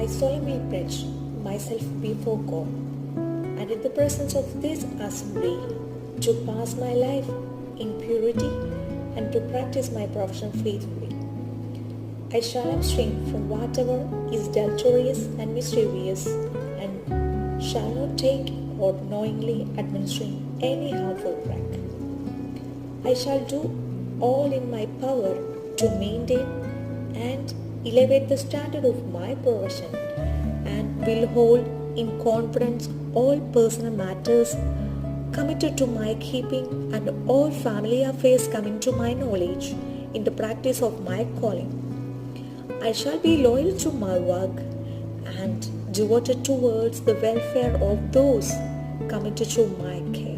solemnly pledge myself before God and in the presence of this assembly to pass my life in purity and to practice my profession faithfully. I shall abstain from whatever is deleterious and mischievous and shall not take or knowingly administering any harmful drink. I shall do all in my power to maintain and elevate the standard of my profession and will hold in confidence all personal matters committed to my keeping and all family affairs coming to my knowledge in the practice of my calling. I shall be loyal to my work and devoted towards the welfare of those committed to my care.